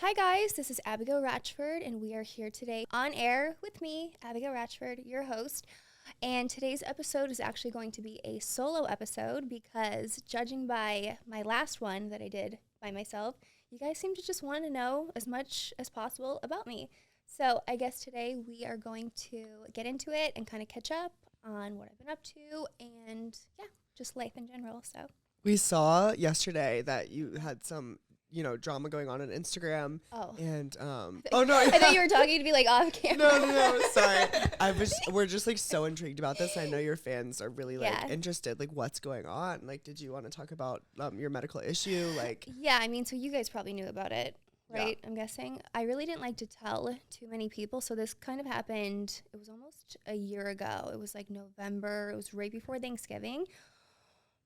Hi guys, this is Abigail Ratchford, and we are here today on air with me, Abigail Ratchford, your host. And today's episode is actually going to be a solo episode because, judging by my last one that I did by myself, you guys seem to just want to know as much as possible about me. So I guess today we are going to get into it and kind of catch up on what I've been up to and, yeah, just life in general. So we saw yesterday that you had some drama going on Instagram. Oh. And I thought you were talking to me like off camera. No, sorry. We're just like so intrigued about this. I know your fans are really interested. Like, what's going on? Like, did you want to talk about your medical issue? Like, yeah, I mean, so you guys probably knew about it, right? Yeah. I'm guessing. I really didn't like to tell too many people, so this kind of happened. It was almost a year ago. It was like November. It was right before Thanksgiving.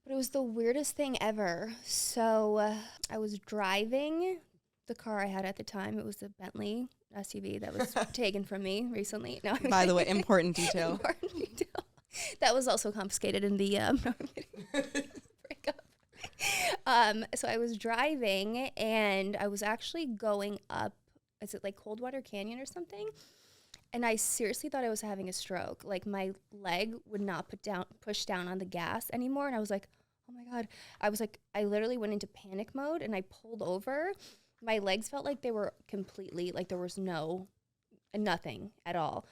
But it was the weirdest thing ever. So I was driving the car I had at the time. It was the Bentley SUV that was taken from me recently. No, by the way, important detail. Important detail. That was also confiscated in the breakup. So I was driving, and I was actually going up, is it like Coldwater Canyon or something? And I seriously thought I was having a stroke. Like, my leg would not push down on the gas anymore. And I was like, oh my God. I literally went into panic mode, and I pulled over. My legs felt like they were completely, like there was nothing at all.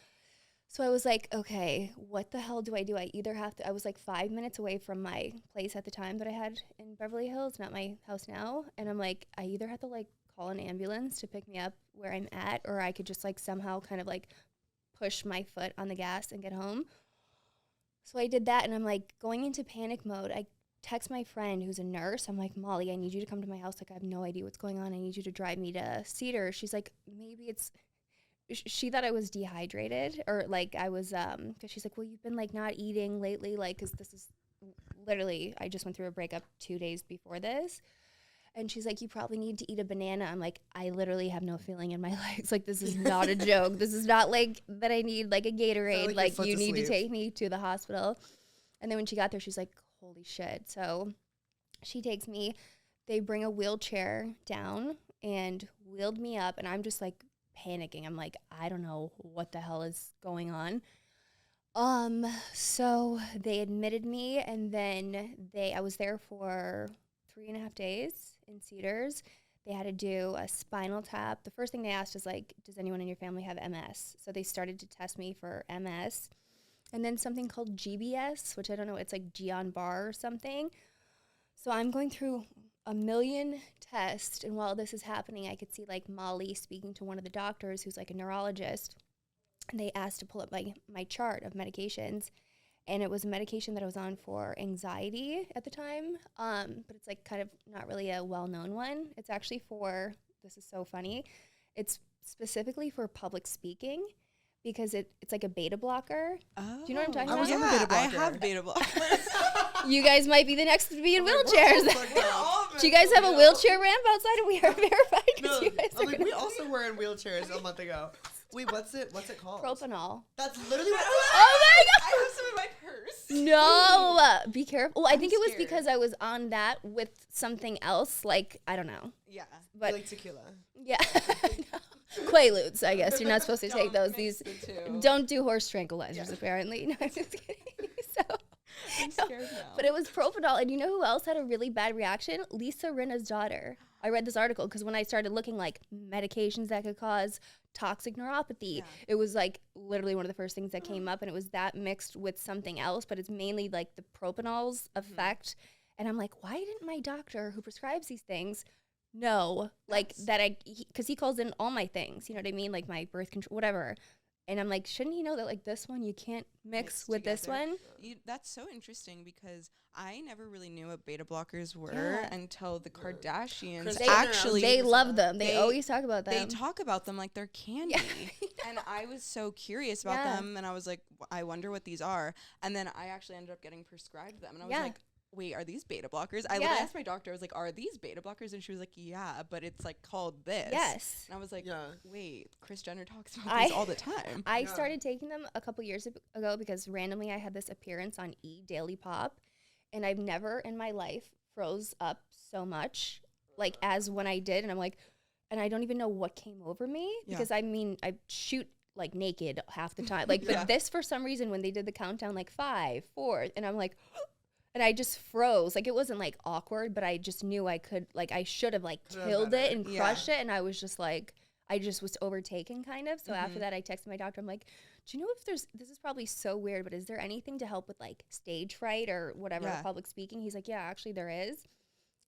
So I was like, okay, what the hell do? I either have to, I was like 5 minutes away from my place at the time that I had in Beverly Hills, not my house now. And I'm like, I either have to like call an ambulance to pick me up where I'm at, or I could just like somehow kind of like push my foot on the gas and get home. So I did that, and I'm like going into panic mode. I text my friend who's a nurse. I'm like, Molly, I need you to come to my house. Like, I have no idea what's going on. I need you to drive me to Cedar. She's like, maybe it's, she thought I was dehydrated, or like I was, because she's like, well, you've been like not eating lately, like, because this is literally, I just went through a breakup 2 days before this. And she's like, you probably need to eat a banana. I'm like, I literally have no feeling in my legs. Like, this is not a joke. This is not like that I need like a Gatorade. Like you need to take me to the hospital. And then when she got there, she's like, holy shit. So she takes me. They bring a wheelchair down and wheeled me up. And I'm just like panicking. I'm like, I don't know what the hell is going on. So they admitted me, and then I was there for 3.5 days in Cedars. They had to do a spinal tap. The first thing they asked was like, does anyone in your family have MS? So they started to test me for MS. And then something called GBS, which I don't know, it's like Guillain-Barré or something. So I'm going through a million tests, and while this is happening, I could see like Molly speaking to one of the doctors who's like a neurologist, and they asked to pull up my chart of medications. And it was a medication that I was on for anxiety at the time, but it's like kind of not really a well-known one. It's actually for, this is so funny, it's specifically for public speaking, because it's like a beta blocker. Oh. Do you know what I'm talking about? I was on the beta blocker. I have beta blockers. You guys might be the next to be in wheelchairs. Do you guys have a wheelchair ramp outside, and we are verified? No, You guys are we also were in wheelchairs a month ago. Wait, what's it called? Propanol. That's literally what Oh my God! I have some in my purse. No, be careful. Well, I think it was scared. because I was on that with something else. Like, I don't know. Yeah. But like tequila. yeah, Quaaludes. I guess you're not supposed to take those. These don't do horse tranquilizers. Apparently, no, I'm just kidding. I'm scared now. But it was Propanol, and you know who else had a really bad reaction? Lisa Rinna's daughter. I read this article because when I started looking like medications that could cause toxic neuropathy, it was like literally one of the first things that came up, and it was that mixed with something else, but it's mainly like the propanol's effect. And I'm like, why didn't my doctor who prescribes these things know like that? Because he calls in all my things, you know what I mean, like my birth control, whatever. And I'm like, shouldn't he know that like this one you can't mix with together. This one? That's so interesting, because I never really knew what beta blockers were until the Kardashians They love them. They always talk about them. They talk about them like they're candy. And I was so curious about them, and I was like, I wonder what these are. And then I actually ended up getting prescribed them, and I was like, wait, are these beta blockers? I asked my doctor, I was like, are these beta blockers? And she was like, yeah, but it's like called this. Yes. And I was like, wait, Kris Jenner talks about these all the time. I started taking them a couple years ago because randomly I had this appearance on E! Daily Pop, and I've never in my life froze up so much like as when I did. And I'm like, and I don't even know what came over me because I mean, I shoot like naked half the time. Like, but this for some reason when they did the countdown, like 5, 4, and I'm like, and I just froze. Like it wasn't like awkward, but I just knew I could, like I should have like killed it and crushed it. And I was just like, I just was overtaken kind of. So after that, I texted my doctor. I'm like, do you know if this is probably so weird, but is there anything to help with like stage fright or whatever, public speaking? He's like, yeah, actually there is.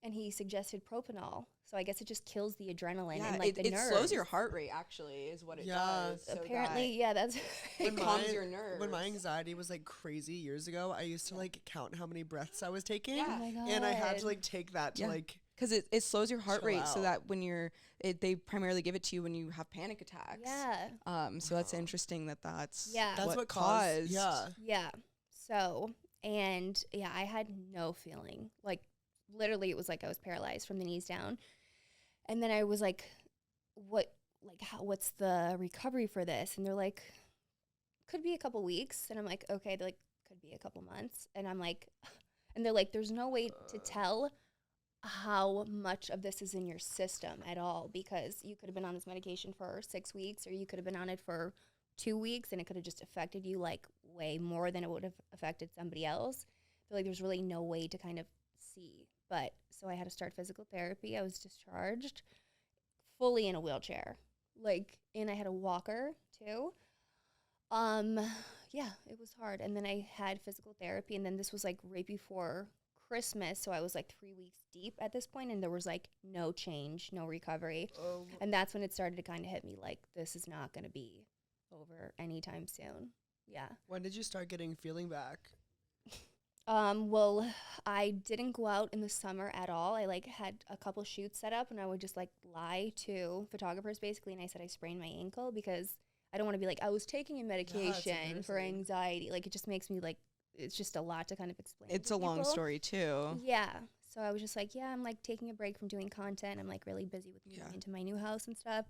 And he suggested propanol. So I guess it just kills the adrenaline and like the nerves. It slows your heart rate actually is what it does. So apparently, that's it calms your nerves. When my anxiety was like crazy years ago, I used to like count how many breaths I was taking. Yeah. Oh my God. And I had to like take that to like, because it slows your heart rate so that when they primarily give it to you when you have panic attacks. Yeah. So that's interesting that's what caused. Yeah. So, and I had no feeling. Like literally it was like I was paralyzed from the knees down. And then I was like, what's the recovery for this? And they're like, could be a couple weeks. And I'm like, okay. They're like, could be a couple months. And I'm like, and they're like, there's no way to tell how much of this is in your system at all, because you could have been on this medication for 6 weeks, or you could have been on it for 2 weeks, and it could have just affected you like way more than it would have affected somebody else. They're like, there's really no way to kind of see. But so I had to start physical therapy. I was discharged fully in a wheelchair, and I had a walker too. It was hard. And then I had physical therapy, and then this was like right before Christmas, so I was like 3 weeks deep at this point, and there was like no change, no recovery. And that's when it started to kind of hit me like, this is not going to be over anytime soon. Yeah. When did you start getting feeling back? Well, I didn't go out in the summer at all. I like had a couple shoots set up, and I would just like lie to photographers basically, and I said I sprained my ankle because I don't want to be like, I was taking a medication for anxiety. Like it just makes me like, it's just a lot to kind of explain. It's a long story too. Yeah. So I was just like, I'm like taking a break from doing content. I'm like really busy with moving into my new house and stuff.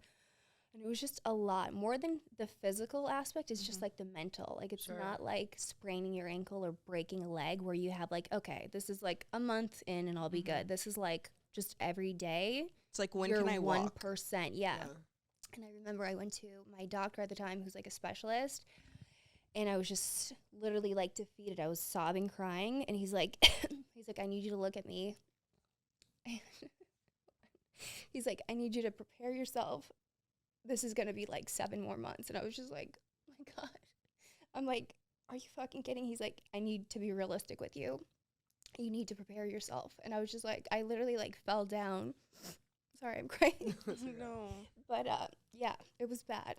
And it was just a lot more than the physical aspect. It's just like the mental. Like it's not like spraining your ankle or breaking a leg where you have like, okay, this is like a month in and I'll be good. This is like just every day. It's like, when can I walk? 1%. Yeah. And I remember I went to my doctor at the time, who's like a specialist, and I was just literally like defeated. I was sobbing, crying, and he's like, I need you to look at me. He's like, I need you to prepare yourself. This is going to be like 7 more months. And I was just like, oh my God. I'm like, are you fucking kidding? He's like, I need to be realistic with you. You need to prepare yourself. And I was just like, I literally like fell down. Sorry, I'm crying. No. But it was bad.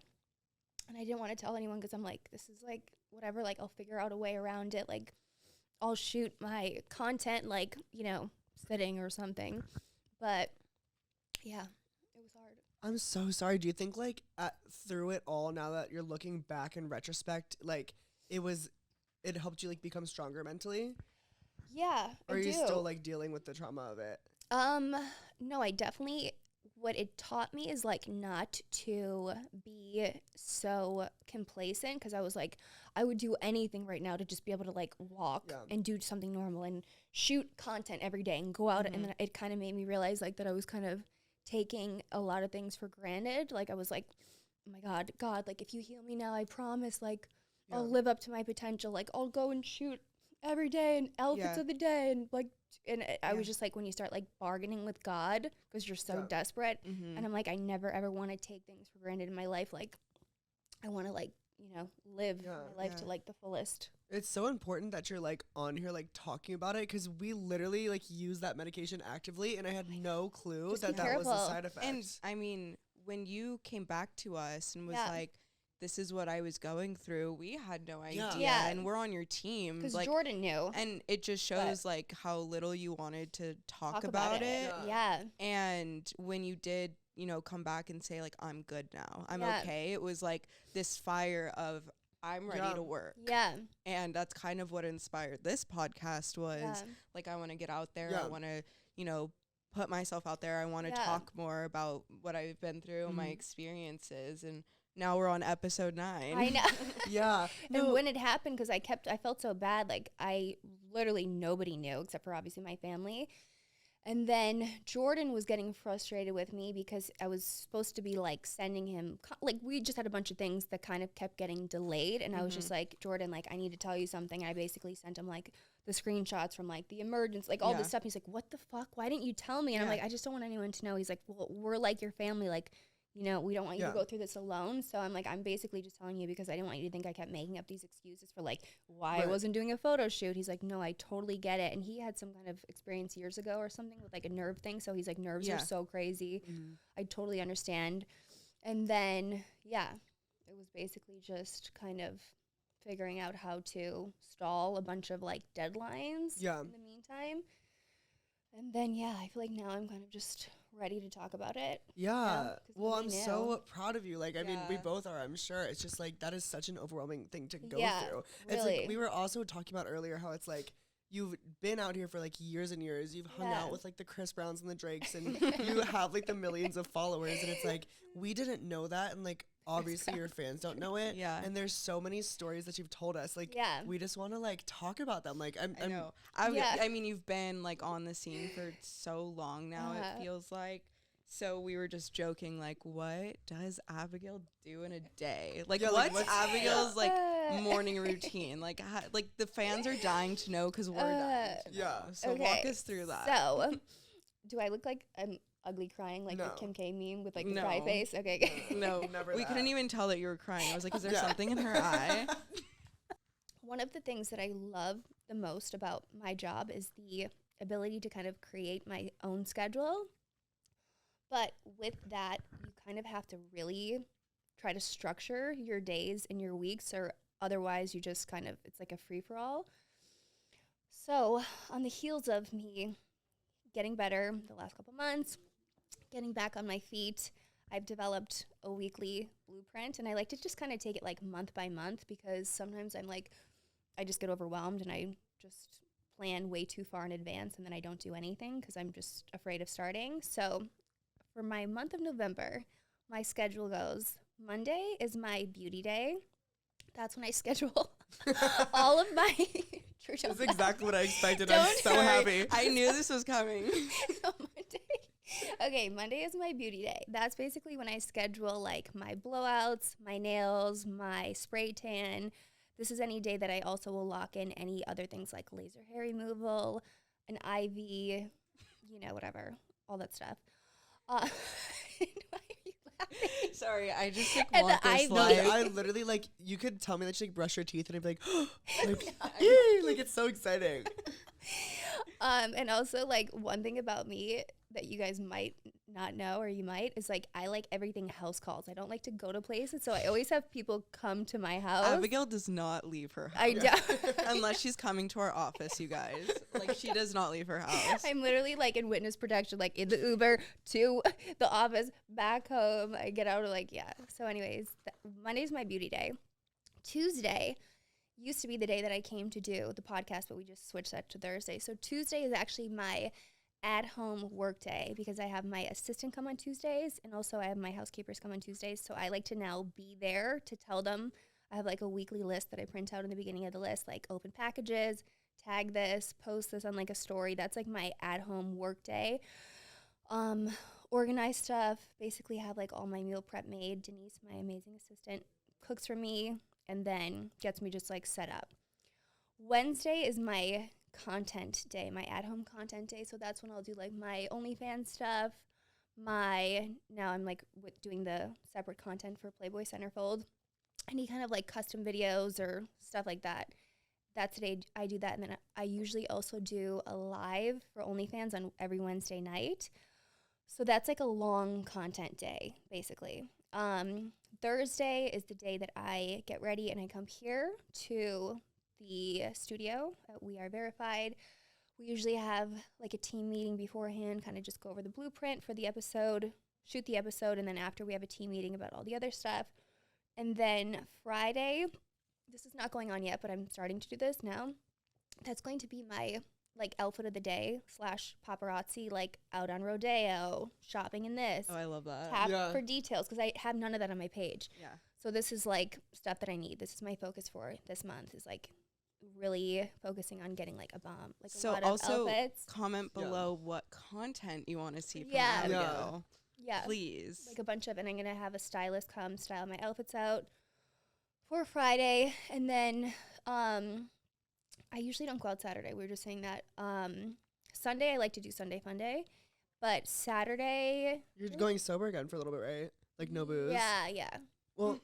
And I didn't want to tell anyone because I'm like, this is like whatever, like I'll figure out a way around it. Like I'll shoot my content like, sitting or something. But yeah, it was hard. I'm so sorry. Do you think like through it all, now that you're looking back in retrospect, like it helped you like become stronger mentally? Yeah. Or are you still like dealing with the trauma of it? No, I definitely, what it taught me is like not to be so complacent, because I was like, I would do anything right now to just be able to like walk and do something normal and shoot content every day and go out. And then it kind of made me realize like that I was kind of taking a lot of things for granted. Like I was like, oh my God, like if you heal me now, I promise like I'll live up to my potential. Like I'll go and shoot every day and outfits of the day, and like, and I was just like, when you start like bargaining with God because you're so desperate, and I'm like, I never ever want to take things for granted in my life. Like I want to like, live my life to like the fullest. It's so important that you're like on here like talking about it, because we literally like use that medication actively, and I had no clue that was a side effect. And I mean, when you came back to us and was like, this is what I was going through, we had no idea. Yeah. And we're on your team. Because like, Jordan knew. And it just shows like how little you wanted to talk about it. Yeah. And when you did, come back and say like, I'm good now, I'm okay, it was like this fire of, I'm ready to work. Yeah. And that's kind of what inspired this podcast was like, I want to get out there. I want to, put myself out there. I want to talk more about what I've been through, my experiences. And now we're on episode 9. I know. Yeah. And when it happened, because I felt so bad. Like I literally, nobody knew except for obviously my family. And then Jordan was getting frustrated with me because I was supposed to be like sending him, like we just had a bunch of things that kind of kept getting delayed. And I was just like, Jordan, like I need to tell you something. And I basically sent him like the screenshots from like the emergency, like all this stuff. He's like, what the fuck? Why didn't you tell me? And I'm like, I just don't want anyone to know. He's like, well, we're like your family. Like, you know, we don't want you to go through this alone. So I'm like, I'm basically just telling you because I didn't want you to think I kept making up these excuses for like why I wasn't doing a photo shoot. He's like, no, I totally get it. And he had some kind of experience years ago or something with like a nerve thing. So he's like, nerves are so crazy. I totally understand. And then, it was basically just kind of figuring out how to stall a bunch of like deadlines in the meantime. And then, I feel like now I'm kind of just ready to talk about it. Yeah. Well, I'm so proud of you. Like, I mean, we both are, I'm sure. It's just like, that is such an overwhelming thing to go through. Really. It's like, we were also talking about earlier how it's like, you've been out here for like years and years. You've hung out with like the Chris Browns and the Drakes and you have like the millions of followers. And it's like, we didn't know that. And like, obviously your fans don't know it. Yeah. And there's so many stories that you've told us. Like, we just want to like talk about them. Like, I know. I mean, you've been like on the scene for so long now, it feels like. So we were just joking, like, what does Abigail do in a day? Like, what's Abigail's like morning routine? Like, like the fans are dying to know because we're dying to know. So walk us through that. So, do I look like I'm ugly crying like the Kim K meme with like the cry face? Okay. No, never. We couldn't even tell that you were crying. I was like, is there something in her eye? One of the things that I love the most about my job is the ability to kind of create my own schedule. But with that, you kind of have to really try to structure your days and your weeks, or otherwise you just kind of, it's like a free-for-all. So on the heels of me getting better the last couple months, getting back on my feet, I've developed a weekly blueprint, and I like to just kind of take it like month by month because sometimes I'm like, I just get overwhelmed and I just plan way too far in advance and then I don't do anything because I'm just afraid of starting. So for my month of November, my schedule goes, Monday is my beauty day. That's when I schedule all of my That's exactly what I expected. I'm so happy. I knew this was coming. So Monday is my beauty day. That's basically when I schedule like my blowouts, my nails, my spray tan. This is any day that I also will lock in any other things like laser hair removal, an IV, you know, whatever, all that stuff. Why are you laughing? Sorry, I just like want this life. I literally like, you could tell me that you like brush your teeth and I'd be like, like it's so exciting. And also like one thing about me that you guys might not know, or you might, is like I like everything house calls. I don't like to go to places, so I always have people come to my house. Abigail does not leave her house. I don't. Unless she's coming to our office, you guys. Like, she does not leave her house. I'm literally like in witness protection, like in the Uber to the office, back home. I get out of like, So anyways, Monday's my beauty day. Tuesday used to be the day that I came to do the podcast, but we just switched that to Thursday. So Tuesday is actually my at-home work day because I have my assistant come on Tuesdays and also I have my housekeepers come on Tuesdays. So I like to now be there to tell them. I have like a weekly list that I print out in the beginning of the list, like open packages, tag this, post this on like a story. That's like my at-home work day. Organize stuff, basically have like all my meal prep made. Denise, my amazing assistant, cooks for me and then gets me just like set up. Wednesday is my content day, my at-home content day. So that's when I'll do like my OnlyFans stuff. Now I'm like doing the separate content for Playboy Centerfold. Any kind of like custom videos or stuff like that. That's the day I do that. And then I usually also do a live for OnlyFans on every Wednesday night. So that's like a long content day, basically. Thursday is the day that I get ready and I come here to the studio at We Are Verified. We usually have like a team meeting beforehand, kind of just go over the blueprint for the episode, shoot the episode, and then after we have a team meeting about all the other stuff. And then Friday, this is not going on yet, but I'm starting to do this now. That's going to be my like outfit of the day / paparazzi, like out on rodeo, shopping in this. Oh, I love that. Tap for details because I have none of that on my page. Yeah. So this is like stuff that I need. This is my focus for this month is like really focusing on getting like a bomb, like So a lot also of outfits. comment below what content you want to see from Yeah. Abigail. Yeah. Please. Like a bunch of, and I'm going to have a stylist come style my outfits out for Friday. And then I usually don't go out Saturday. We were just saying that. Sunday, I like to do Sunday Fun Day. But Saturday. You're going sober again for a little bit, right? Like no booze. Yeah. Well,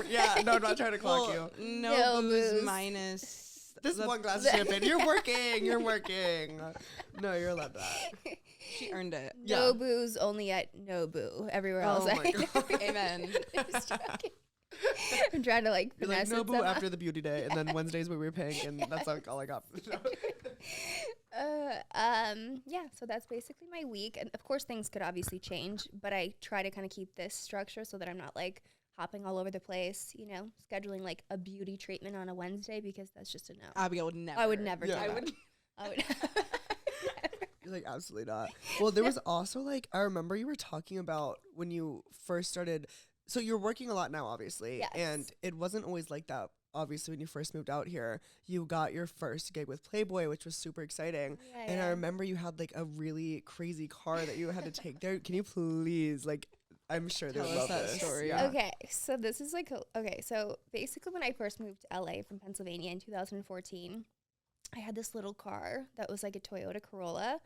Yeah. No, I'm not trying to clock you. No booze minus This the- one glass of champagne. You're working. No, you're allowed that. She earned it. No Yeah. booze, only at Nobu. Everywhere else. Oh my God. Amen. Just joking. I'm trying to like You're like finesse it Nobu somehow. after the beauty day, and then Wednesdays we were pink, and that's like all I got. Yeah, so that's basically my week. And of course things could obviously change, but I try to kind of keep this structure so that I'm not like hopping all over the place, you know, scheduling like a beauty treatment on a Wednesday because that's just a no. Abigail would never. I would never do Yeah. that. I would You're like, absolutely not. Well, there was also like, I remember you were talking about when you first started. So you're working a lot now, obviously. Yes. And it wasn't always like that. Obviously, when you first moved out here, you got your first gig with Playboy, which was super exciting. And I remember you had like a really crazy car that you had to take there. Can you please, like, I'm sure they Tell would us love that this. story. Yeah. Okay, so this is like, so basically when I first moved to LA from Pennsylvania in 2014, I had this little car that was like a Toyota Corolla.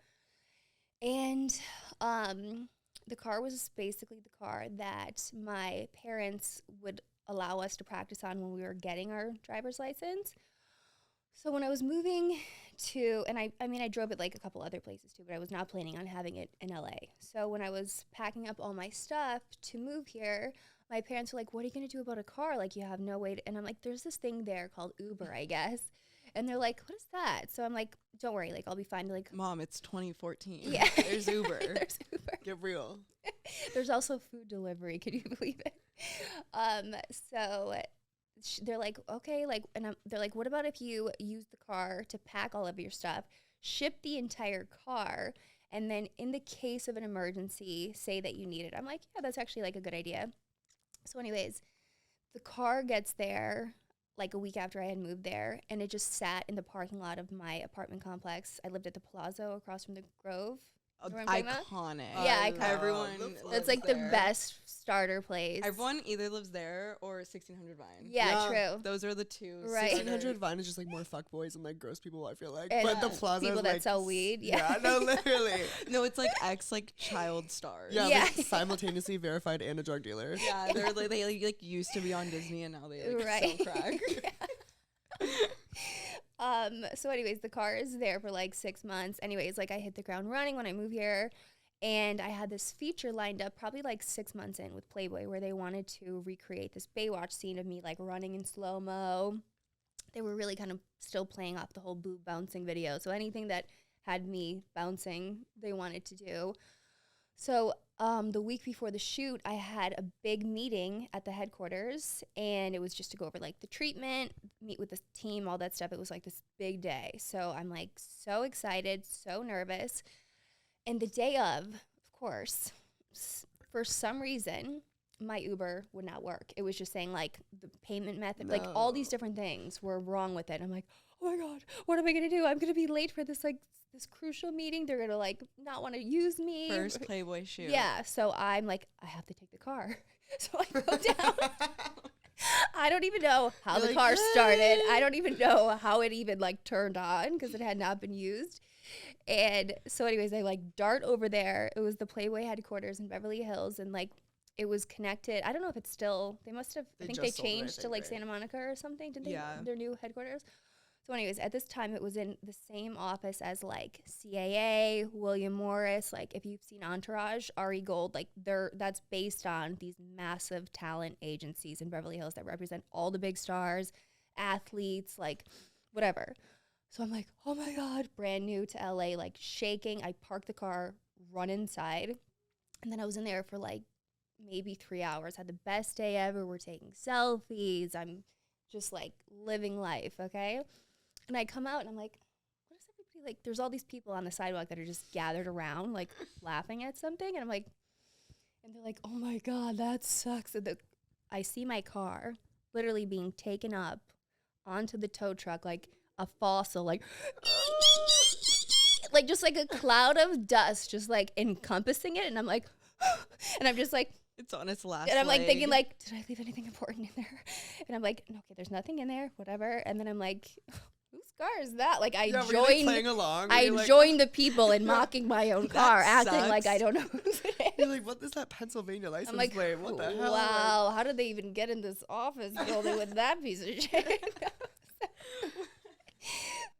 And the car was basically the car that my parents would allow us to practice on when we were getting our driver's license. So when I was moving to, and I mean, I drove it like a couple other places too, but I was not planning on having it in LA. So when I was packing up all my stuff to move here, my parents were like, what are you going to do about a car? Like, you have no way to, and I'm like, there's this thing there called Uber, I guess. And they're like, what is that? So I'm like, don't worry, like, I'll be fine. Like, Mom, it's 2014. yeah. There's Uber. There's Uber. Get real. There's also food delivery. Can you believe it? So they're like, okay, like, and they're like, what about if you use the car to pack all of your stuff, ship the entire car, and then in the case of an emergency, say that you need it. I'm like, yeah, that's actually like a good idea. So anyways, the car gets there like a week after I had moved there, and it just sat in the parking lot of my apartment complex. I lived at the Palazzo across from the Grove. You know what I'm talking about? Iconic. Yeah, iconic. Everyone. It's It's lives like there. the best starter place. Everyone either lives there or 1600 Vine. Yeah, Yeah. true. Those are the two. Right. 1600 Vine is just like more fuckboys and like gross people, I feel like. And, but the plaza people is that like, sell weed, Yeah, no, literally. No, it's like like child stars. Yeah, Yeah. like simultaneously verified and a drug dealer. Yeah, they're like, they like used to be on Disney and now they like Right. sell crack. So anyways, the car is there for like 6 months. Anyways, like I hit the ground running when I moved here, and I had this feature lined up probably like 6 months in with Playboy where they wanted to recreate this Baywatch scene of me like running in slow-mo. They were really kind of still playing off the whole boob bouncing video. So anything that had me bouncing, they wanted to do. So the week before the shoot, I had a big meeting at the headquarters, and it was just to go over like the treatment, meet with the team, all that stuff. It was like this big day. So I'm like so excited, so nervous. And the day of course, for some reason, my Uber would not work. It was just saying like the payment method, like all these different things were wrong with it. I'm like, oh my God, what am I going to do? I'm going to be late for this like this crucial meeting. They're going to like not want to use me. First Playboy shoot. Yeah. So I'm like, I have to take the car. So I go down. I don't even know how the car started. I don't even know how it even like turned on because it had not been used. And so anyways, I like dart over there. It was the Playboy headquarters in Beverly Hills, and like it was connected. I don't know if it's still, they must have, I think they changed to like Santa Monica or something, didn't they? Yeah. Their new headquarters. So anyways, at this time it was in the same office as like CAA, William Morris. Like if you've seen Entourage, Ari Gold, like that's based on these massive talent agencies in Beverly Hills that represent all the big stars, athletes, like whatever. So I'm like, oh my God, brand new to LA, like shaking. I parked the car, run inside. And then I was in there for like maybe 3 hours. Had the best day ever. We're taking selfies. I'm just like living life, okay? And I come out and I'm like, what is everybody like? There's all these people on the sidewalk that are just gathered around, like laughing at something. And I'm like, and they're like, oh my God, that sucks. And I see my car literally being taken up onto the tow truck like a fossil, like like just like a cloud of dust just like encompassing it, and I'm like and I'm just like It's on its last and I'm like leg. thinking like, did I leave anything important in there? And I'm like, no, okay, there's nothing in there, whatever. And then I'm like, whose car is that? Like I were you, like, joined playing along? I joined the people in mocking my own car, acting like sucks. I don't know who's it is. You're like, what is that Pennsylvania license I'm like, plate? What the hell? wow, how did they even get in this office building with that piece of shit?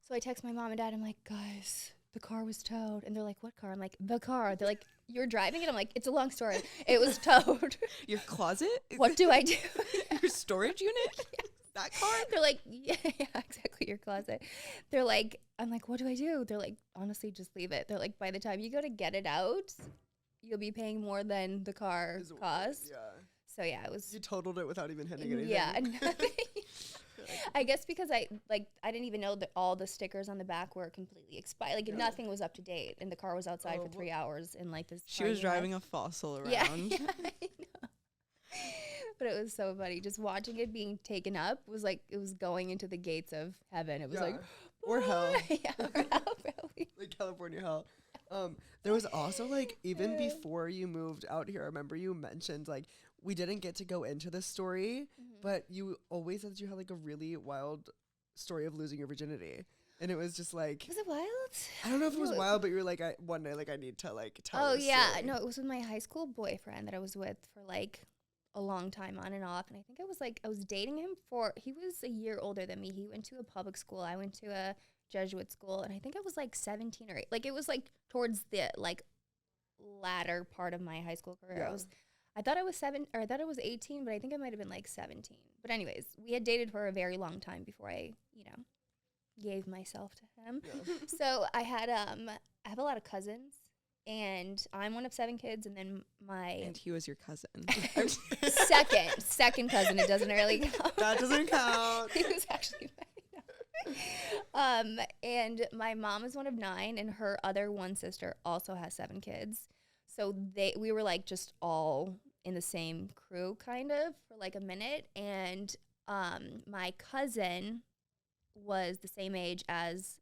So I text my mom and dad. I'm like, guys, the car was towed. And they're like, what car? I'm like, the car. They're like, you're driving it? I'm like, it's a long story. It was towed. Your closet? What do I do? Your storage unit? Yeah. That car? They're like, yeah, exactly, your closet. They're like, I'm like, what do I do? They're like, honestly, just leave it. They're like, by the time you go to get it out, you'll be paying more than the car cost. Yeah. So yeah, it was. You totaled it without even hitting anything. Yeah, nothing. I guess because I didn't even know that all the stickers on the back were completely expired. Like nothing was up to date, and the car was outside for 3 hours in like this. She was driving a fossil around. Yeah, I know. But it was so funny. Just watching it being taken up was like it was going into the gates of heaven. It was like or hell. Yeah, or hell, probably. Like California hell. There was also like even before you moved out here, I remember you mentioned like we didn't get to go into this story, but you always said that you had like a really wild story of losing your virginity. And it was just like, Was it wild? I don't know if it was wild, but you were like, one day, like I need to like tell. Oh this yeah, story. no, it was with my high school boyfriend that I was with for like a long time on and off. And I think I was dating him he was a year older than me. He went to a public school. I went to a Jesuit school. And I think I was like 17 or 8. Like it was like towards the like latter part of my high school career. Yeah. I thought I was 18, but I think I might have been like 17. But anyways, we had dated for a very long time before I, gave myself to him. Yeah. So I have a lot of cousins, and I'm one of 7 kids, and then And he was your cousin. second cousin. It doesn't really count. That doesn't count. He was actually and my mom is one of 9, and her other one sister also has 7 kids. So we were like just all in the same crew kind of for like a minute, and my cousin was the same age as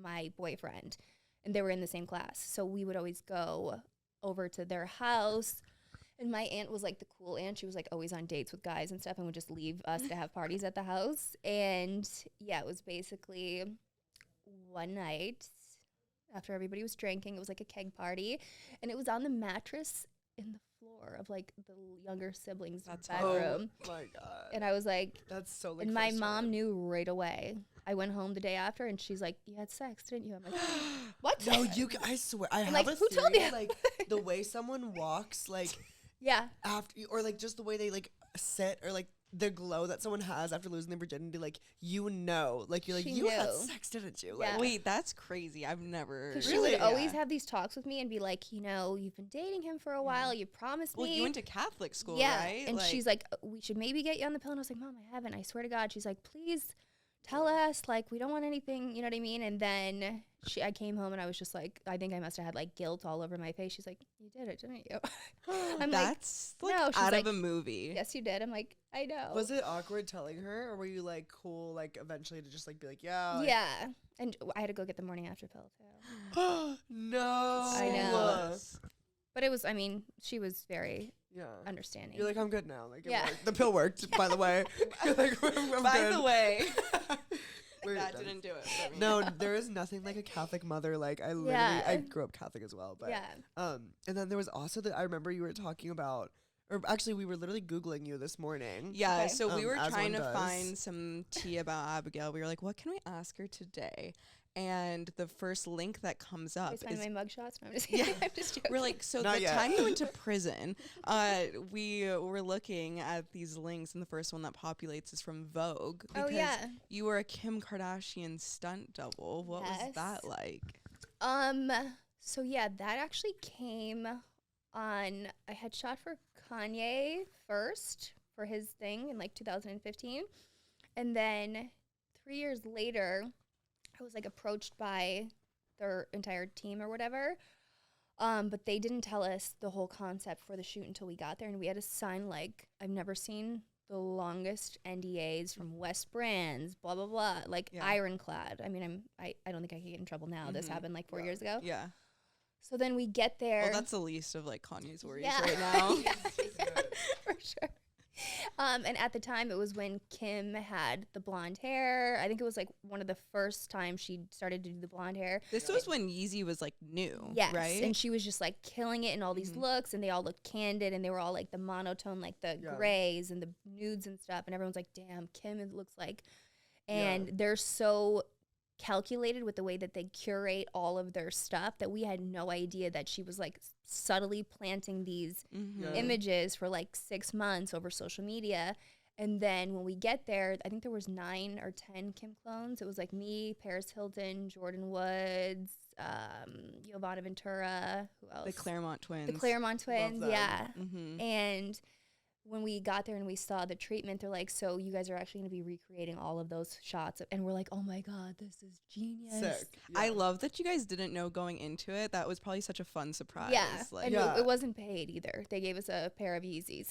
my boyfriend, and they were in the same class. So we would always go over to their house, and my aunt was like the cool aunt. She was like always on dates with guys and stuff, and would just leave us to have parties at the house. And yeah, it was basically one night after everybody was drinking. It was like a keg party, and it was on the mattress in the floor of like the younger siblings' bedroom. Oh my god! And I was like, that's so like. And my mom knew right away. I went home the day after, and she's like, "You had sex, didn't you?" I'm like, "What?" No, I swear, I have like, a who theory, told you? like the way someone walks, like Yeah. after, or like just the way they like sit, or like the glow that someone has after losing their virginity, like like you're like She you had knew. sex, didn't you? Yeah. Like, Wait, that's crazy. I've never. Because she Really? would always Yeah. have these talks with me and be like, you've been dating him for a while. You promised Well, me. you went to Catholic school, yeah. right? And she's like, we should maybe get you on the pill. And I was like, Mom, I haven't. I swear to God. She's like, please tell us. Like, we don't want anything. You know what I mean? And then I came home, and I was just like, I think I must have had like guilt all over my face. She's like, you did it, didn't you? I'm that's like, like no. She's out like, of a movie. yes, you did. I'm like, I know. was it awkward telling her, or were you like cool, like eventually to just like be like, yeah, like, Yeah. And I had to go get the morning after pill too. no, I know. But it was, she was very Yeah. understanding. You're like, I'm good now. Like, Yeah. the pill worked, by the way. You're like, I'm By good. the way, We're that done. didn't do it for me. No, there is nothing like a Catholic mother. Like, I literally, Yeah. I grew up Catholic as well. But, yeah. and then there was also I remember you were talking about, or actually we were literally Googling you this morning. Yeah, Okay. so we were As trying one to does. find some tea about Abigail. We were like, what can we ask her today? And the first link that comes up Always find is my mugshots. No, I'm just Yeah. kidding. I'm just joking. we're like, so Not the yet. time you went to prison, we were looking at these links, and the first one that populates is from Vogue. Oh, Because yeah. you were a Kim Kardashian stunt double. What was Yes. that like? So yeah, that actually came on, I had shot for Kanye first for his thing in like 2015. And then 3 years later, I was like approached by their entire team or whatever. But they didn't tell us the whole concept for the shoot until we got there, and we had to sign like, I've never seen the longest NDAs from West Brands, blah, blah, blah, like ironclad. I mean, I don't think I could get in trouble now. This happened like 4 years ago. Yeah. So then we get there. Well, that's the least of like Kanye's worries right now. For sure. And at the time, it was when Kim had the blonde hair. I think it was like one of the first times she started to do the blonde hair. This was when Yeezy was like new, yes, right? And she was just like killing it in all these looks, and they all looked candid, and they were all like the monotone, like the grays and the nudes and stuff. And everyone's like, damn, Kim, it looks like. And they're so calculated with the way that they curate all of their stuff that we had no idea that she was like subtly planting these images for like 6 months over social media. And then when we get there, I think there was 9 or 10 Kim clones. It was like me, Paris Hilton, Jordan Woods, Giovanna Ventura, who else? The Claremont twins. Yeah. And when we got there and we saw the treatment, they're like, so you guys are actually going to be recreating all of those shots. And we're like, oh my God, this is genius. Sick. Yeah. I love that you guys didn't know going into it. That was probably such a fun surprise. Yeah. Like, and it wasn't paid either. They gave us a pair of Yeezys.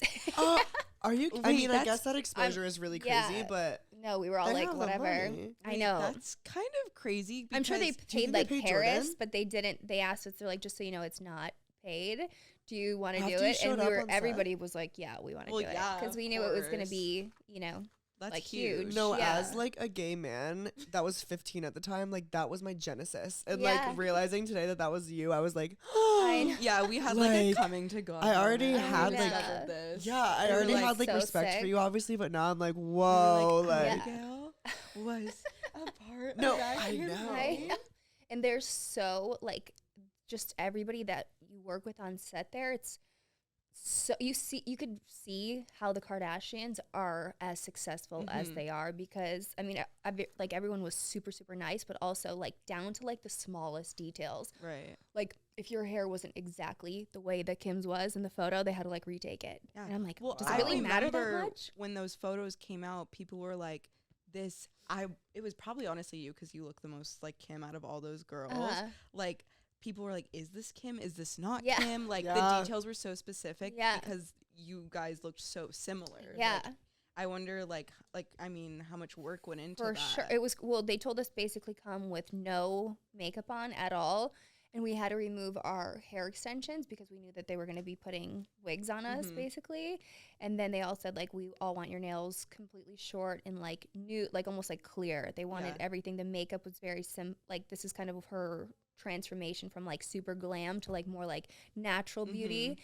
Are you? Wait, I mean, I guess that exposure is really crazy, yeah. but no, we were all they like, have the whatever. money. I know. That's kind of crazy. I'm sure they because- paid they like paid Paris, Jordan? but they didn't. They asked us, they're like, just so you know, it's not paid. Do you want to do After you it? showed And up on set? everybody was like, yeah, we want to Well, do it. yeah, Because we of knew it was going to course. be, you know, That's like huge. no, Yeah. as like a gay man that was 15 at the time, like that was my genesis. And Yeah. like realizing today that that was you, I was like, I know. Yeah, we had like a Like, coming to God. I already moment. had, We like- discovered this. yeah, I We were, already like, had like so respect sick. for you, obviously, but now I'm like, We were whoa, like, Yeah. Abigail was a part No, of that I know. campaign. Right? And there's so like just everybody that you work with on set there, it's so you could see how the Kardashians are as successful as they are, because I mean like everyone was super nice, but also like down to like the smallest details. Right. Like if your hair wasn't exactly the way that Kim's was in the photo, they had to like retake it. Yeah. And I'm like, Well, does I it really matter that remember much? when those photos came out, people were like, "This." It was probably honestly you, because you look the most like Kim out of all those girls. Like people were like, "Is this Kim? Is this not Yeah. Kim?" Like the Yeah. details were so specific Yeah. because you guys looked so similar. Yeah. Like, I wonder, like I mean, how much work went into For that. sure. It was, well, they told us basically come with no makeup on at all. And we had to remove our hair extensions because we knew that they were going to be putting wigs on us, basically. And then they all said, like, we all want your nails completely short and, like, nude, like, almost, like, clear. They wanted everything. The makeup was very like, this is kind of her transformation from, like, super glam to, like, more, like, natural beauty.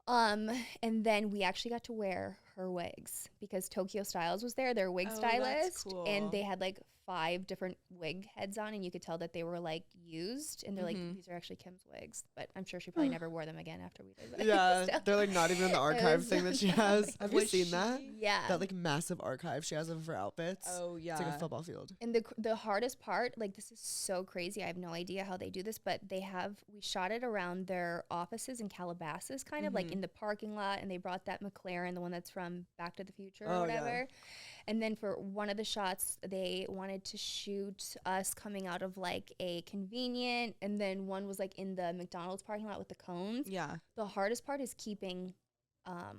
And then we actually got to wear her wigs because Tokyo Styles was there, their wig Oh, that's stylist, cool. and they had like 5 different wig heads on, and you could tell that they were like used, and they're like, these are actually Kim's wigs, but I'm sure she probably never wore them again after we did that. yeah, So, they're like not even in the archive was thing that she so has. Have you Was seen that? yeah. That like massive archive she has of her outfits. Oh yeah. It's like a football field. And the hardest part, like this is so crazy. I have no idea how they do this, but we shot it around their offices in Calabasas, kind of like in the parking lot. And they brought that McLaren, the one that's from Back to the Future Oh, or yeah. whatever. And then for one of the shots, they wanted to shoot us coming out of like a convenient, and then one was like in the McDonald's parking lot with the cones. Yeah. The hardest part is keeping,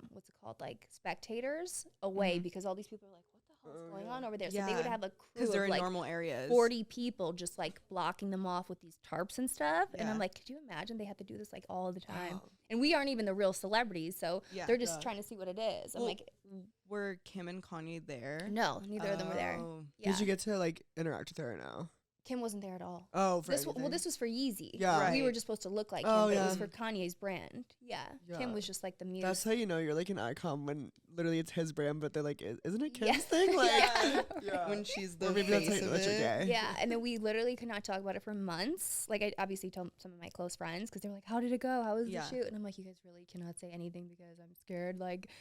what's it called, like spectators away, because all these people are like, what the hell is going on over there? So they would Yeah. have a crew Because they're of in like normal areas. 40 people just like blocking them off with these tarps and stuff. And Yeah. I'm like, could you imagine they have to do this like all the time? Wow. And we aren't even the real celebrities, so Yeah. they're just Yeah. trying to see what it is. I'm Well, like, were Kim and Kanye there? no, neither of them were there. Oh. Yeah. Did you get to like interact with her or no? Kim wasn't there at all. Oh, for This anything? this was for Yeezy. Yeah. We were Right. just supposed to look like him, Oh, but it was yeah. for Kanye's brand. Yeah. Kim Yeah. was just like the muse. That's how you know you're like an icon when literally it's his brand, but they're like, isn't it Yeah. Kim's thing? Like, Yeah. yeah. When she's Or the maybe that's face like of that you're it. gay. Yeah, and then we literally could not talk about it for months. Like, I obviously told some of my close friends because they were like, how did it go? How was Yeah. the shoot? And I'm like, you guys really cannot say anything because I'm scared. Like,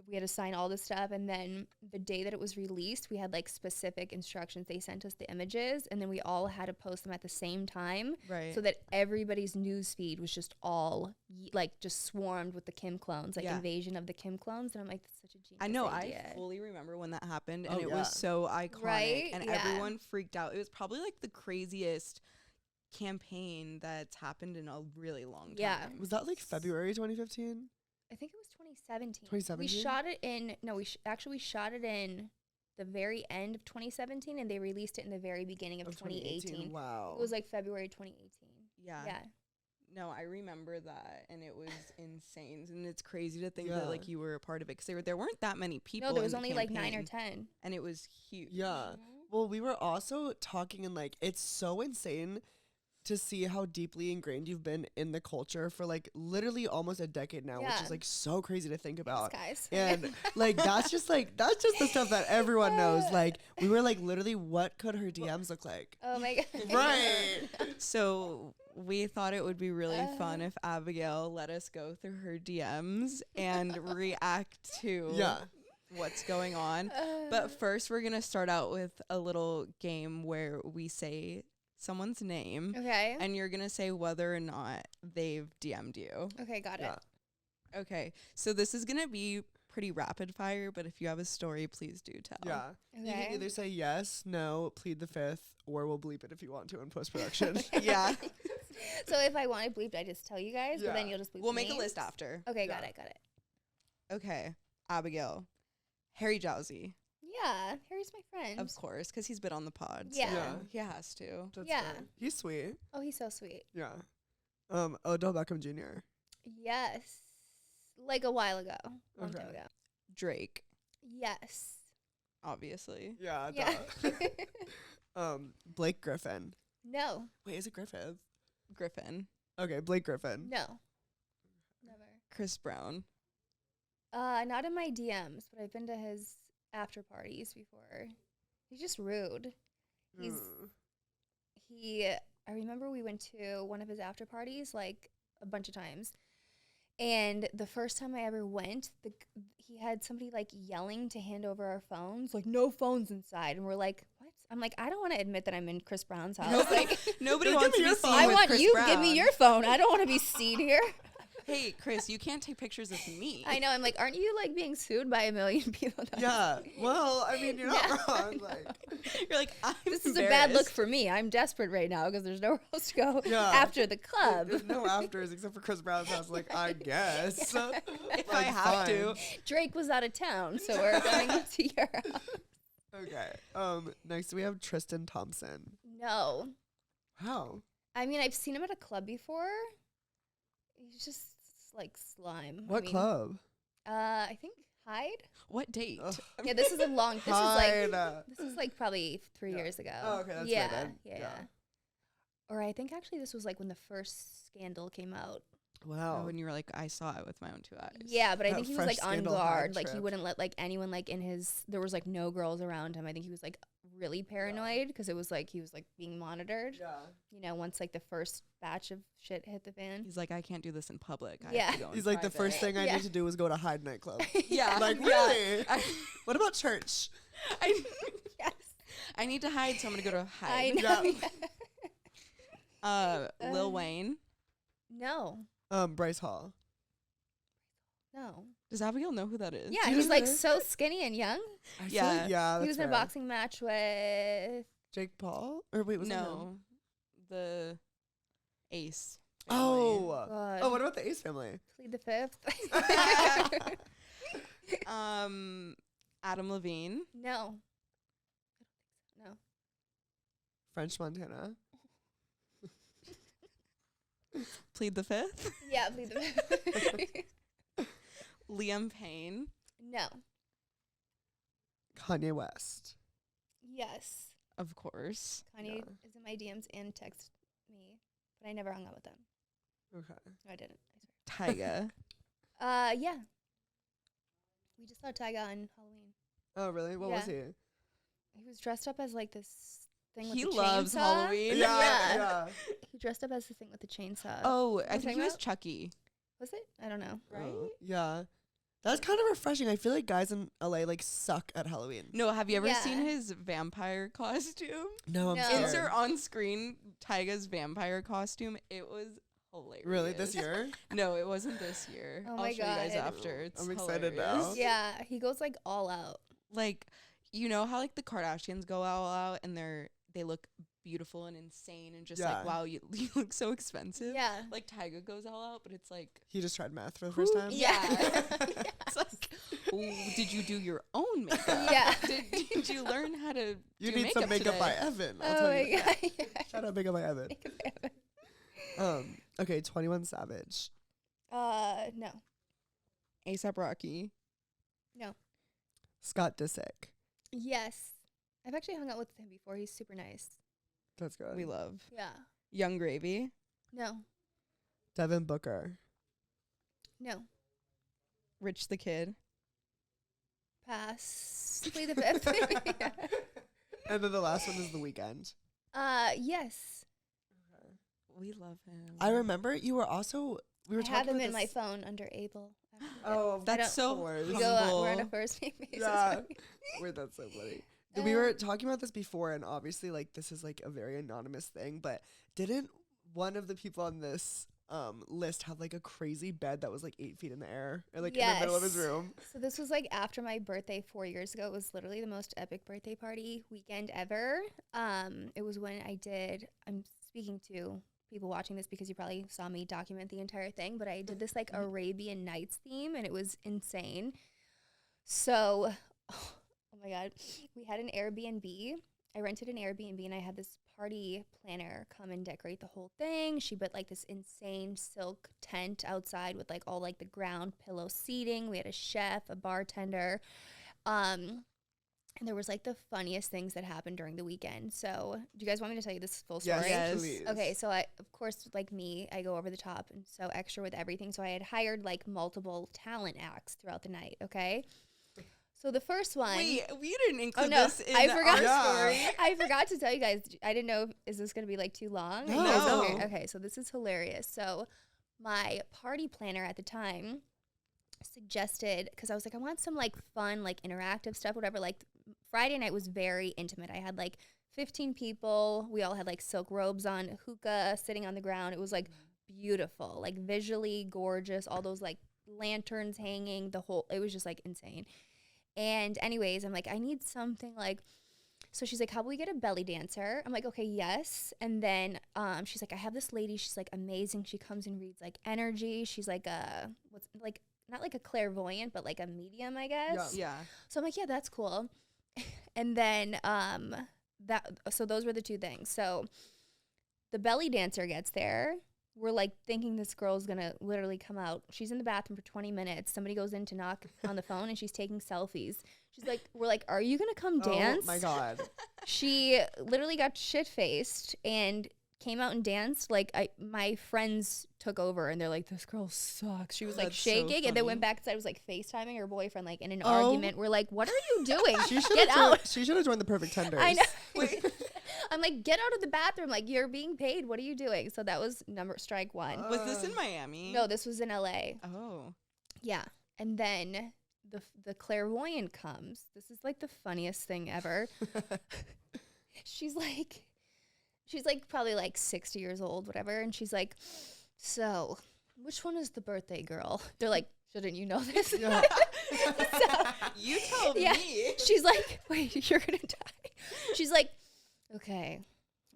we had to sign all this stuff. And then the day that it was released, we had like specific instructions. They sent us the images, and then we all had to post them at the same time. Right. So that everybody's news feed was just all like just swarmed with the Kim clones, like Yeah. invasion of the Kim clones. And I'm like, that's such a genius I know. idea. I fully remember when that happened, and Oh, it yeah. was so iconic, Right? and Yeah. everyone freaked out. It was probably like the craziest campaign that's happened in a really long time. Yeah. Was that like February 2015? I think it was 2017. 2017? We shot it in, no, we shot it in the very end of 2017, and they released it in the very beginning of 2018. Wow. It was like February 2018. Yeah. Yeah. No, I remember that, and it was insane. And it's crazy to think that, like, you were a part of it, because there weren't that many people. No, there was in only, the like, 9 or campaign, 10. and it was huge. Yeah. Well, we were also talking, and, like, it's so insane to see how deeply ingrained you've been in the culture for, like, literally almost a decade now, which is, like, so crazy to think about. Thanks, guys. And, like, that's just the stuff that everyone knows. Like, we were, like, literally, what could her DMs look like? Oh, my God. Right. So we thought it would be really fun if Abigail let us go through her DMs and react to what's going on. But first, we're going to start out with a little game where we say someone's name. Okay. And you're going to say whether or not they've DM'd you. Okay, got it. Okay. So this is going to be pretty rapid fire, but if you have a story, please do tell. Yeah. You can either say yes, no, plead the fifth, or we'll bleep it if you want to in post-production. Yeah. So if I want it bleeped, I just tell you guys, but then you'll just bleep We'll the make names? a list after. Okay, got it. Okay. Abigail. Harry Jowsey. Yeah, Harry's my friend. Of course, because he's been on the pod. Yeah. So he has to. That's Yeah. fair. He's sweet. Oh, he's so sweet. Yeah. Odell Beckham Jr. Yes. Like a while ago. Long time ago. Drake. Yes. Obviously. Yeah. Yeah. Blake Griffin. No. Wait, is it Griffith? Griffin. Okay, Blake Griffin. No. Never. Chris Brown. Not in my DMs, but I've been to his after parties before. He's just rude. I remember we went to one of his after parties like a bunch of times. And the first time I ever went, he had somebody like yelling to hand over our phones, like no phones inside. And we're like, what? I'm like, I don't want to admit that I'm in Chris Brown's house. Like, Nobody wants to be seen I with want Chris you Brown. give me your phone. I don't want to be seen here. Hey, Chris, you can't take pictures of me. I know. I'm like, aren't you like being sued by a million people? Yeah. Well, I mean, you're not wrong. Like, You're like, I'm this is a bad look for me. I'm desperate right now because there's nowhere else to go after the club. There's no afters except for Chris Brown's house. Like, I guess. If I have to. Drake was out of town, so we're going to your house. Okay. Next we have Tristan Thompson. No. How? I mean, I've seen him at a club before. He's just like slime. What club? I think Hyde. What date? Ugh. Yeah, this is a long. Hyde. This is like probably 3 years ago. Oh, okay, that's yeah, right then. yeah. Or I think actually this was like when the first scandal came out. Wow. Oh, and you were like, I saw it with my own 2 eyes. Yeah, but I That think he was fresh like on scandal guard. Hyde Like he trip. wouldn't let like anyone like in his. There was like no girls around him. I think he was like really paranoid because it was like he was like being monitored. Yeah. You know, once like the first batch of shit hit the fan. He's like, I can't do this in public. I Yeah. have to go in He's like, the first private." thing I need to do is go to Hyde nightclub. Yeah. Like, Yeah. really? What about church? Yes. I need to hide, so I'm going to go to I hide. know. Lil Wayne. No. Bryce Hall. No. Does Abigail know who that is? Yeah, Do you he's know like who that is? so skinny and young. I feel Yeah. like, yeah, He was that's in a fair. boxing match with. Jake Paul? Or wait, was it him? No. The Ace. Oh. God. Oh, what about the Ace family? Plead the fifth. Adam Levine. No. No. French Montana. Plead the fifth. Yeah, plead the fifth. Liam Payne. No. Kanye West. Yes. Of course. Kanye Yeah. is in my DMs and texted me, but I never hung out with them. Okay. No, I didn't. I Tyga. swear. Yeah. We just saw Tyga on Halloween. Oh, really? What was he? He was dressed up as like this thing with He the loves chainsaw. Halloween. Yeah. He dressed up as the thing with the chainsaw. Oh, I Was think he he was about? Chucky. Was it? I don't know. Right? Yeah. That's kind of refreshing. I feel like guys in LA like suck at Halloween. No, have you ever Yeah. seen his vampire costume? No, I'm No. scared. Insert on screen Tyga's vampire costume. It was hilarious. Really? This year? No, it wasn't this year. Oh I'll my show you guys God. after. It's I'm excited hilarious. now. Yeah, he goes like all out. Like, you know how like the Kardashians go all out and they look beautiful and insane and just like, wow, you look so expensive. Yeah. Like Tyga goes all out, but it's like he just tried meth for the first time. Yeah. It's like, did you do your own makeup? Yeah. Did you learn how to You do need makeup some makeup today? by Evan. I'll Oh tell my you. god. Yeah. Shout out Makeup by Evan. Makeup by Evan. Okay, 21 Savage. No. A$AP Rocky. No. Scott Disick. Yes. I've actually hung out with him before. He's super nice. That's good. We love. Yeah. Young Gravy. No. Devin Booker. No. Rich the Kid. Pass. Play the fifth. Yeah. And then the last one is The Weeknd. Yes. We love him. I remember you were also, we were I talking have him about in my this- phone under Abel. Oh, That's so course. We humble. we're on a first name basis. Yeah. Wait, that's so funny. We were talking about this before, and obviously, like, this is like a very anonymous thing, but didn't one of the people on this list have like a crazy bed that was like 8 feet in the air, or like in the middle of his Yes. room? So this was like after my birthday 4 years ago. It was literally the most epic birthday party weekend ever. It was when I'm speaking to people watching this because you probably saw me document the entire thing, but I did this like Arabian Nights theme, and it was insane. So, oh my God, we had an Airbnb. I rented an Airbnb, and I had this party planner come and decorate the whole thing. She put like this insane silk tent outside with like all like the ground pillow seating. We had a chef, a bartender. And there was like the funniest things that happened during the weekend. So do you guys want me to tell you this full story? Yes, please. Okay, so I, of course, like me, I go over the top and so extra with everything. So I had hired like multiple talent acts throughout the night, okay? So the first one. Wait, we didn't include no, this in I forgot. our story. I forgot to tell you guys. I didn't know. Is this going to be like too long? No. Okay, so this is hilarious. So my party planner at the time suggested, because I was like, I want some like fun, like interactive stuff, whatever. Like Friday night was very intimate. I had like 15 people. We all had like silk robes on, hookah sitting on the ground. It was like beautiful, like visually gorgeous. All those like lanterns hanging, it was just like insane. And anyways, I'm like, I need something like, so she's like, how about we get a belly dancer? I'm like, okay, yes. And then she's like, I have this lady. She's like amazing. She comes and reads like energy. She's like not like a clairvoyant, but like a medium, I guess. Yeah. So I'm like, yeah, that's cool. And then so those were the two things. So the belly dancer gets there. We're like thinking this girl's gonna literally come out. She's in the bathroom for 20 minutes. Somebody goes in to knock on the phone, and she's taking selfies. She's like, we're like, are you gonna come dance? Oh my God. She literally got shit-faced and came out and danced. Like my friends took over, and they're like, this girl sucks. She was like That's so shaking, and then funny. went back inside. Was like FaceTiming her boyfriend, like in an argument. We're like, what are you doing? She should Get out. She should have joined the Perfect Tenders. I know. I'm like, get out of the bathroom. Like, you're being paid. What are you doing? So that was strike one. Was this in Miami? No, this was in LA. Oh. Yeah. And then the clairvoyant comes. This is like the funniest thing ever. She's like probably like 60 years old, whatever. And she's like, so which one is the birthday girl? They're like, shouldn't you know this? Yeah. So, You told yeah. me. She's like, wait, you're going to die. She's like, okay,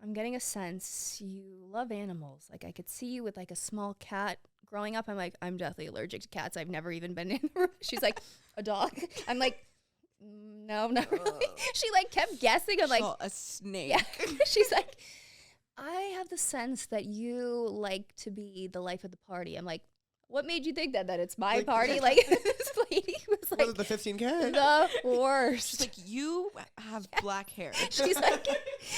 I'm getting a sense you love animals. Like, I could see you with like a small cat growing up. I'm like, I'm deathly allergic to cats. I've never even been in the room. She's like, a dog. I'm like, no, not really. She like kept guessing. I'm like, Saw a snake. yeah. She's like, I have the sense that you like to be the life of the party. I'm like, what made you think that it's my Like- party? Like, this lady was Was like it the 15K? the worst. She's like, you have black hair. She's like,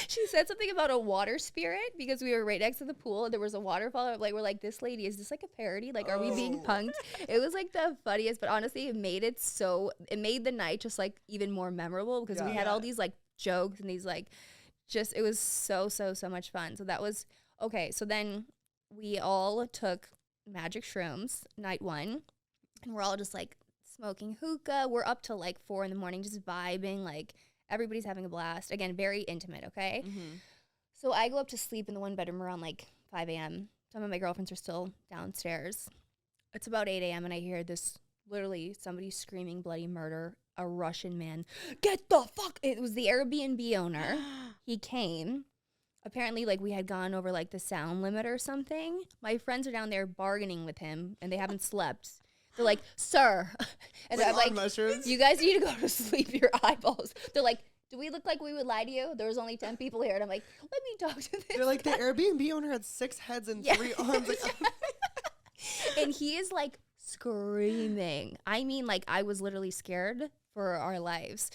she said something about a water spirit because we were right next to the pool and there was a waterfall. Like, we're like, this lady, is this like a parody? Like, are we being punked? It was like the funniest, but honestly, it made the night just like even more memorable because we had all these like jokes and these like, it was so much fun. So that was, okay. So then we all took magic shrooms night one and we're all just like smoking hookah. We're up till like 4 a.m, just vibing. Like everybody's having a blast. Again, very intimate. Okay. Mm-hmm. So I go up to sleep in the one bedroom around like 5 a.m. Some of my girlfriends are still downstairs. It's about 8 a.m. and I hear this, literally somebody screaming bloody murder. A Russian man, get the fuck. It was the Airbnb owner. He came. apparently like we had gone over like the sound limit or something. My friends are down there bargaining with him and they haven't slept. They're like, sir. And I'm like, mushrooms? You guys need to go to sleep, your eyeballs. They're like, do we look like we would lie to you? There was only 10 people here. And I'm like, let me talk to this They're like, guy. the Airbnb owner had 6 heads and 3 arms. Like, and he is like screaming. I mean, like I was literally scared for our lives.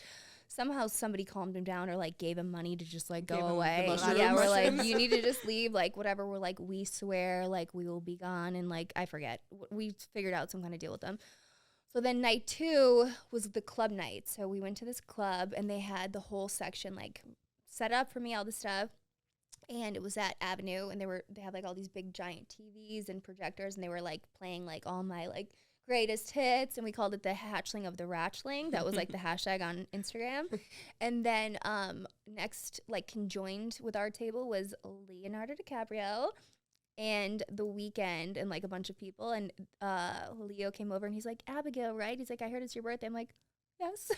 Somehow somebody calmed him down or like gave him money to just like go away. Yeah, we're like, you need to just leave, like whatever. We're like, we swear, like we will be gone. And like, I forget. We figured out some kind of deal with them. So then night 2 was the club night. So we went to this club and they had the whole section like set up for me, all this stuff. And it was at Avenue and they had like all these big giant TVs and projectors and they were like playing like all my like greatest hits, and we called it the hatchling of the ratchling. That was like the hashtag on Instagram. And then next, like conjoined with our table was Leonardo DiCaprio and The Weeknd and like a bunch of people. And Leo came over and he's like, Abigail, right? He's like, I heard it's your birthday. I'm like, yes.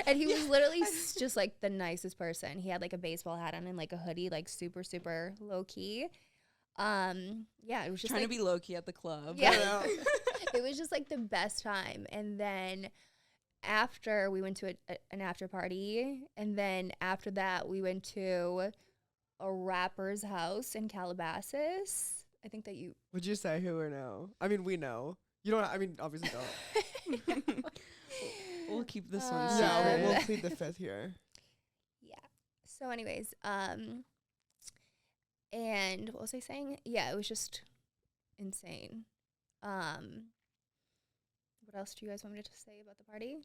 And he was literally just like the nicest person. He had like a baseball hat on and like a hoodie, like super, super low key. Yeah, it was just trying like, to be low key at the club. Yeah. It was just like the best time. And then after we went to an after party, and then after that we went to a rapper's house in Calabasas. I think that you would you say who or no? I mean, we know. You don't. I mean, obviously don't. We'll keep this one secret. Yeah, we'll plead the 5th here. Yeah. So, anyways, and what was I saying? Yeah, it was just insane. What else do you guys want me to say about the party?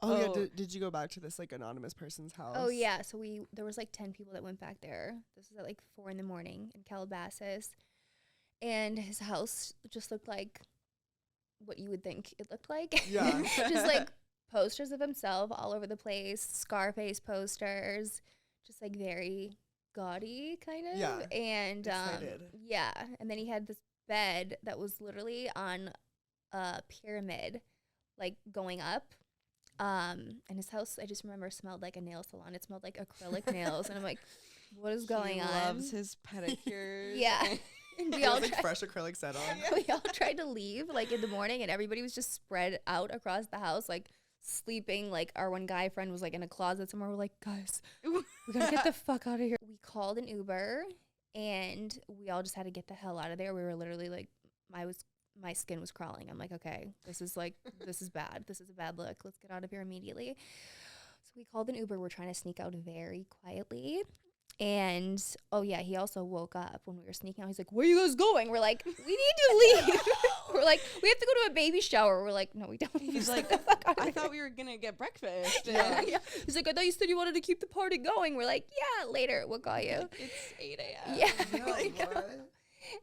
Yeah, did you go back to this like anonymous person's house? Oh yeah, so there was like 10 people that went back there. This was at like 4 a.m. in Calabasas, and his house just looked like what you would think it looked like. Yeah. Just like posters of himself all over the place, Scarface posters, just like very gaudy kind of. Yeah. And excited. yeah, and then he had this bed that was literally on a pyramid, like going up. And his house, I just remember, smelled like a nail salon. It smelled like acrylic nails, and I'm like, what is going on? He loves his pedicures. Yeah. And we all all like fresh acrylic set on. We all tried to leave like in the morning, and everybody was just spread out across the house, like sleeping. Like our one guy friend was like in a closet somewhere. We're like, guys, we gotta get the fuck out of here. We called an Uber, and we all just had to get the hell out of there. We were literally like, my skin was crawling. I'm like, okay, this is bad. This is a bad look. Let's get out of here immediately. So we called an Uber. We're trying to sneak out very quietly. And, oh, yeah, he also woke up when we were sneaking out. He's like, where are you guys going? We're like, we need to leave. We're like, we have to go to a baby shower. We're like, no, we don't. He's like, I thought we were going to get breakfast. Yeah. He's like, I thought you said you wanted to keep the party going. We're like, yeah, later. We'll call you. It's 8 a.m. Yeah.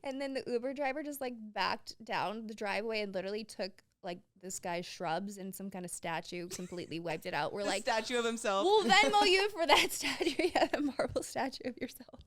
And then the Uber driver just like backed down the driveway and literally took like this guy's shrubs and some kind of statue, completely wiped it out. We're like, statue of himself. We'll Venmo you for that statue. Yeah, a marble statue of yourself.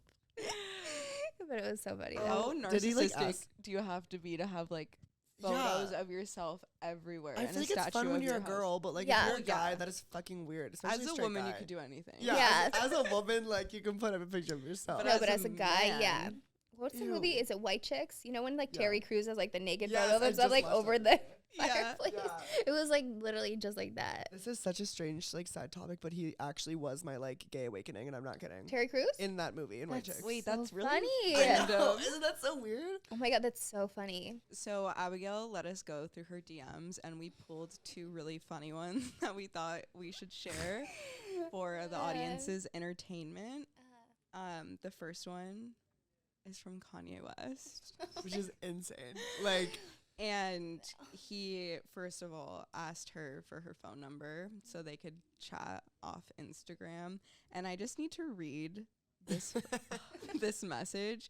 But it was so funny. How narcissistic do you have to be to have like photos of yourself everywhere? I feel like it's fun when you're a girl, but like if you're a guy, that is fucking weird. As a woman, you could do anything. Yeah. As a woman, like you can put up a picture of yourself. But as a guy, yeah. What's the movie? Is it White Chicks? You know when like Terry Crews has like the naked photo of himself like over the fireplace? Yeah. It was like literally just like that. This is such a strange like side topic, but he actually was my like gay awakening, and I'm not kidding. Terry Crews? In that movie, in White Chicks. Wait, that's really funny. Isn't that so weird? Oh my god, that's so funny. So Abigail let us go through her DMs, and we pulled 2 really funny ones that we thought we should share for the audience's entertainment. The first one is from Kanye West, which is insane. Like, and he first of all asked her for her phone number so they could chat off Instagram. And I just need to read this this message.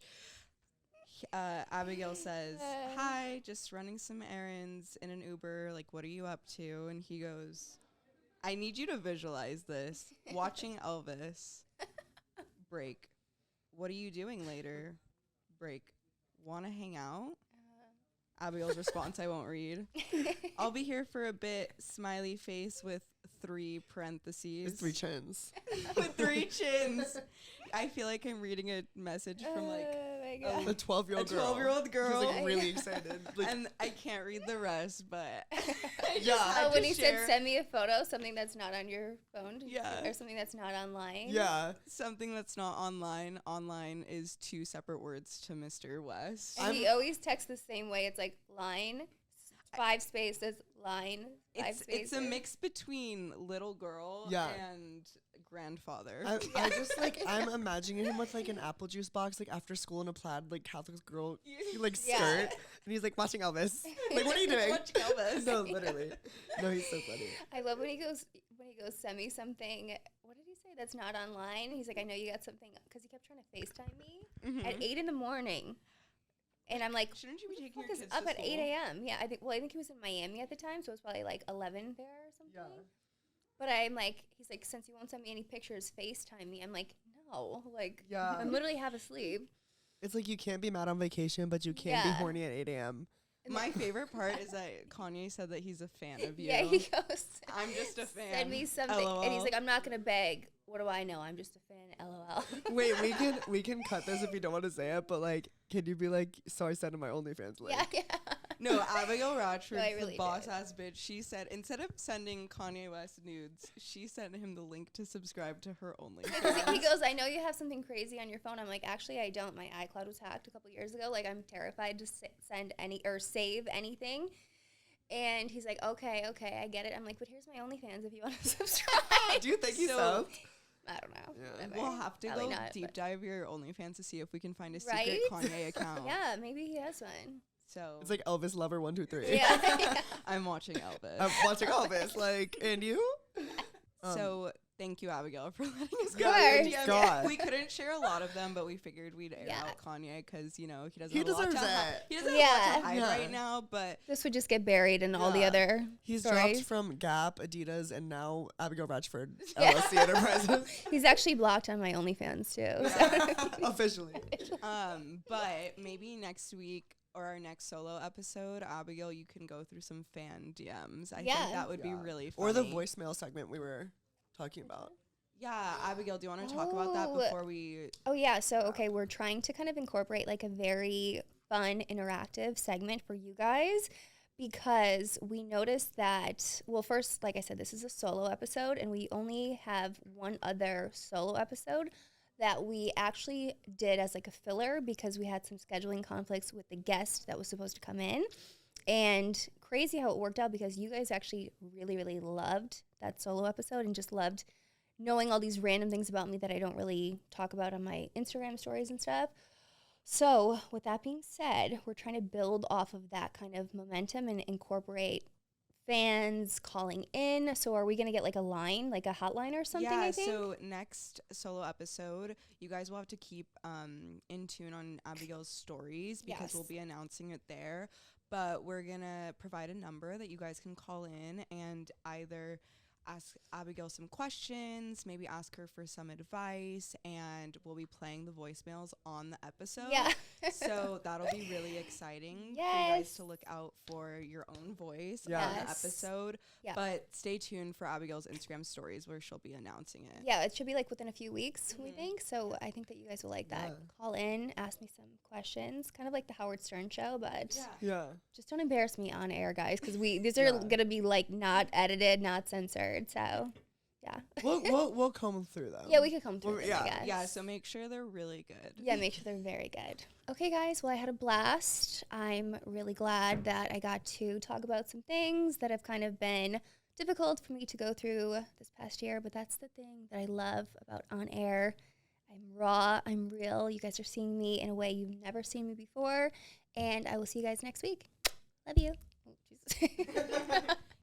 Abigail says, "Hi, just running some errands in an Uber. Like, what are you up to?" And he goes, "I need you to visualize this. Watching Elvis. Break. What are you doing later? Break. Want to hang out?" Abigail's response I won't read. "I'll be here for a bit. Smiley face with 3 parentheses. It's 3 chins. With 3 chins. I feel like I'm reading a message from like a 12-year-old girl. 12-year-old girl. Who's like really excited. Like, And I can't read the rest, but Oh, when he said send me a photo, something that's not on your phone. Yeah. Or something that's not online. yeah. something that's not online. Online is 2 separate words to Mr. West. And he always texts the same way. It's like line, 5 spaces, line, 5 spaces. It's a mix between little girl and grandfather. I just like, I'm imagining him with like an apple juice box, like after school in a plaid, like Catholic girl, like skirt. And he's like watching Elvis. Like, what are you doing? Watching Elvis. No, literally. No, he's so funny. I love when he goes, send me something. What did he say that's not online? He's like, I know you got something, because he kept trying to FaceTime me at 8 in the morning. And I'm like, shouldn't you be taking your kids kids up to at school? 8 a.m.? Yeah, I think he was in Miami at the time, so it was probably like 11 there or something. Yeah. But I'm like, he's like, since you won't send me any pictures, FaceTime me. I'm like, no, like, Yeah. I'm literally half asleep. It's like you can't be mad on vacation, but you can't be horny at 8 a.m. My favorite part is that Kanye said that he's a fan of you. Yeah, he goes, I'm just a fan. send me something. LOL. And he's like, I'm not going to beg. What do I know? I'm just a fan, LOL. Wait, we can cut this if you don't want to say it, but like, can you be like, so I sent in my OnlyFans link? Yeah. No, Abigail Ratchford, No, I the really boss ass bitch, she said instead of sending Kanye West nudes, she sent him the link to subscribe to her OnlyFans. He goes, I know you have something crazy on your phone. I'm like, actually, I don't. My iCloud was hacked a couple years ago. Like, I'm terrified to send any or save anything. And he's like, okay, I get it. I'm like, but here's my OnlyFans if you want to subscribe. Do you think he subbed? I don't know. Yeah. Whatever. We'll have to Probably go not, deep but- dive your OnlyFans to see if we can find a Right? secret Kanye account. Yeah, maybe he has one. So It's like Elvis Lover 1, 2, 3. Yeah. I'm watching Elvis. I'm watching Elvis, like, and you? So thank you, Abigail, for letting us Of go. on course. your DM. God. We couldn't share a lot of them, but we figured we'd air Yeah. out Kanye because he doesn't. He have a lot deserves to hi- it. He doesn't Yeah. have a lot to hide Yeah. right now, but This would just get buried in all the Yeah. other He's stories. dropped from Gap, Adidas, and now Abigail Ratchford, Yeah. LLC Enterprises. He's actually blocked on my OnlyFans, too. So. Officially. but maybe next week or our next solo episode, Abigail, you can go through some fan DMs. I think that would be really funny. Or the voicemail segment we were talking about. Yeah, Abigail, do you want to talk about that before we... Oh, yeah. So, okay, we're trying to kind of incorporate like a very fun, interactive segment for you guys because we noticed that, well, first, like I said, this is a solo episode, and we only have one other solo episode that we actually did as like a filler because we had some scheduling conflicts with the guest that was supposed to come in. And crazy how it worked out because you guys actually really, really loved that solo episode and just loved knowing all these random things about me that I don't really talk about on my Instagram stories and stuff. So with that being said, we're trying to build off of that kind of momentum and incorporate fans calling in. So are we going to get like a line, like a hotline or something, I think? So next solo episode, you guys will have to keep in tune on Abigail's stories because we'll be announcing it there. But we're going to provide a number that you guys can call in and either ask Abigail some questions, maybe ask her for some advice, and we'll be playing the voicemails on the episode. Yeah. So that'll be really exciting for you guys to look out for your own voice on the episode. Yeah. But stay tuned for Abigail's Instagram stories where she'll be announcing it. Yeah, it should be like within a few weeks, we think. So I think that you guys will like that. Call in, ask me some questions, kind of like the Howard Stern show, but just don't embarrass me on air, guys, because these are gonna be like not edited, not censored. So yeah, we'll comb through them. Yeah, we could come through. Yeah, I guess. Yeah. So make sure they're really good. Yeah, make sure they're very good. Okay, guys. Well, I had a blast. I'm really glad that I got to talk about some things that have kind of been difficult for me to go through this past year, but that's the thing that I love about on air. I'm raw, I'm real. You guys are seeing me in a way you've never seen me before, and I will see you guys next week. Love you. Oh, Jesus.